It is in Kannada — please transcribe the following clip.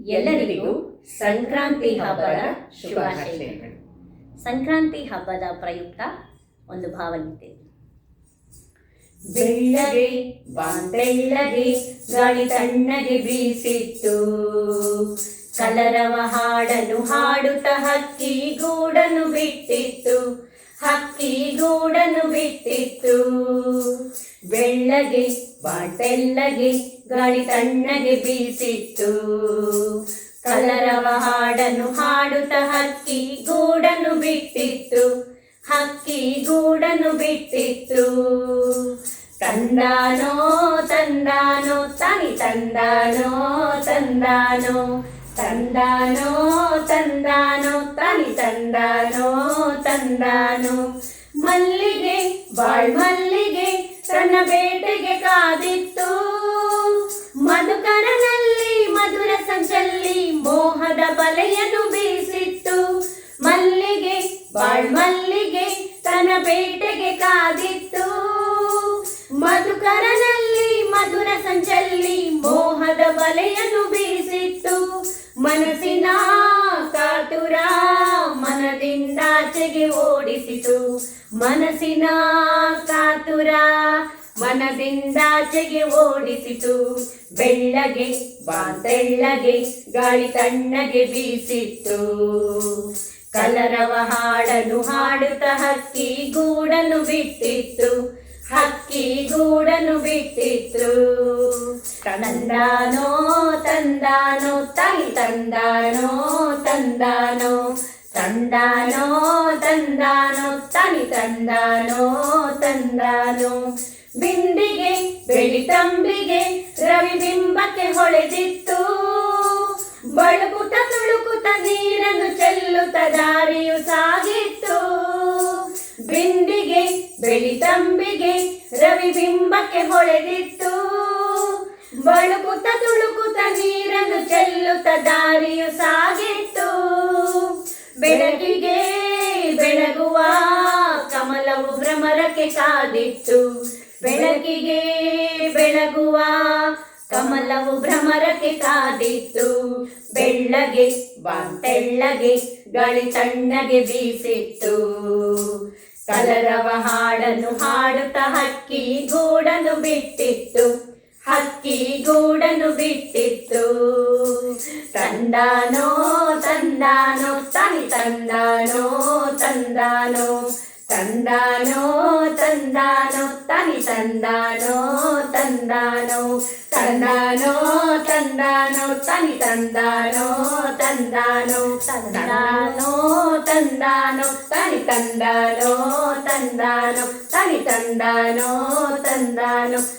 ಎಲ್ಲರಿಗೂ ಸಂಕ್ರಾಂತಿ ಹಬ್ಬದ ಶುಭಾಶಯಗಳು. ಸಂಕ್ರಾಂತಿ ಹಬ್ಬದ ಪ್ರಯುಕ್ತ ಒಂದು ಭಾವಗೀತೆ. ಬೆಳ್ಳಗೆ ಬಾಂತೆಳ್ಳಗೆ ಗಾಳಿ ತಣ್ಣಗೆ ಬೀಸಿತ್ತು, ಕಲರವ ಹಾಡನ್ನು ಹಾಡುತ್ತ ಹಕ್ಕಿ ಗೂಡನ್ನು ಬಿಟ್ಟಿತ್ತು, ಹಕ್ಕಿ ಗೂಡನ್ನು ಬಿಟ್ಟಿತ್ತು. ಬೆಳ್ಳಗೆ ಬಾಂತೆಳ್ಳಗೆ ಗಾಳಿ ತಣ್ಣಗೆ ಬೀಸಿತ್ತು, ಕಲರವ ಹಾಡನ್ನು ಹಾಡುತ್ತ ಹಕ್ಕಿ ಗೂಡನ್ನು ಬಿಟ್ಟಿತ್ತು, ಹಕ್ಕಿ ಗೂಡನ್ನು ಬಿಟ್ಟಿತ್ತು. ತಂದಾನೋ ತಂದಾನೋ ತನಿ ತಂದಾನೋ ತಂದಾನೋ, ತಂದಾನೋ ತಂದಾನೋ ತನಿ ತಂದಾನೋ ತಂದಾನೋ. ಮಲ್ಲಿಗೆ ಬಾಳ್ಮಲ್ಲಿಗೆ ತನ್ನ ಬೇಟೆಗೆ ಕಾದಿತ್ತು, ಮಧುಕರನಲ್ಲಿ ಮಧುರ ಸಂಚಲ್ಲಿ ಮೋಹದ ಬಲೆಯನ್ನು ಬೀಸಿತ್ತು. ಮಲ್ಲಿಗೆ ಬಾಳ್ಮಲ್ಲಿಗೆ ತನ್ನ ಬೇಟೆಗೆ ಕಾದಿತ್ತು, ಮಧುಕರನಲ್ಲಿ ಮಧುರ ಸಂಚಲ್ಲಿ ಮೋಹದ ಬಲೆಯನ್ನು ಬೀಸಿತ್ತು. ಮನಸ್ಸಿನ ಕಾತುರ ಮನದಿಂದಾಚೆಗೆ ಓಡಿಸಿತು, ಮನಸ್ಸಿನ ಕಾತುರ ಮನದಿಂದಾಚೆಗೆ ಓಡಿಸಿತು. ಬೆಳ್ಳಗೆ ಬಾಂತೆಳ್ಳಗೆ ಗಾಳಿ ತಣ್ಣಗೆ ಬೀಸಿತ್ತು, ಕಲರವ ಹಾಡನ್ನು ಹಾಡುತ್ತ ಹಕ್ಕಿ ಗೂಡನ್ನು ಬಿಟ್ಟಿತ್ತು, ಹಕ್ಕಿ ಗೂಡನ್ನು ಬಿಟ್ಟಿತ್ತು. ತಂದಾನೋ ತಂದಾನೋ ತನಿ ತಂದಾನೋ ತಂದಾನೋ, ತಂದಾನೋ ತಂದಾನೋ ತನಿ ತಂದಾನೋ ತಂದಾನೋ. ಬಿಂದಿಗೆ ಬೆಳಿತಂಬಿಗೆ ರವಿಬಿಂಬಕ್ಕೆ ಹೊಳೆದಿತ್ತು, ಬಳುಕುತ ತುಳುಕುತ ನೀರನ್ನು ಚೆಲ್ಲುತ್ತ ದಾರಿಯು ಸಾಗಿತ್ತು. ಬಿಂದಿಗೆ ಬೆಳಿತಂಬಿಗೆ ರವಿಬಿಂಬಕ್ಕೆ ಹೊಳೆದಿತ್ತು, ಬಳುಕುತ ತುಳುಕುತ ನೀರನ್ನು ಚೆಲ್ಲುತ್ತ ದಾರಿಯು ಸಾಗಿತ್ತು. ಬೆಳಕಿಗೆ ಬೆಳಗುವ ಕಮಲವು ಭ್ರಮರಕ್ಕೆ ಕಾದಿತ್ತು, ಬೆಳಕಿಗೆ ಬೆಳಗುವ ಕಮಲವು ಭ್ರಮರಕ್ಕೆ ಕಾದಿತ್ತು. ಬೆಳ್ಳಗೆ ಬಾಂತೆಳ್ಳಗೆ ಗಾಳಿ ತಣ್ಣಗೆ ಬೀಸಿತ್ತು, ಕಲರವ ಹಾಡನ್ನು ಹಾಡುತ್ತ ಹಕ್ಕಿ ಗೂಡನ್ನು ಬಿಟ್ಟಿತ್ತು, ಹಕ್ಕಿ ಗೂಡನ್ನು ಬಿಟ್ಟಿತ್ತು. ತಂದಾನೋ ತಂದಾನೋ ತನಿ ತಂದಾನೋ ತಂದಾನೋ, ತಂದಾನೋ ತಂದಾನೋ ತನಿ ತಂದಾನೋ ತಂದಾನೋ, ತಂದಾನೋ ತಂದಾನೋ ತನಿ ತಂದಾನೋ ತಂದಾನೋ, ತಂದಾನೋ ತಂದಾನೋ ತನಿ ತಂದಾನೋ ತಂದಾನೋ, ತನಿ ತಂದಾನೋ ತಂದಾನೋ,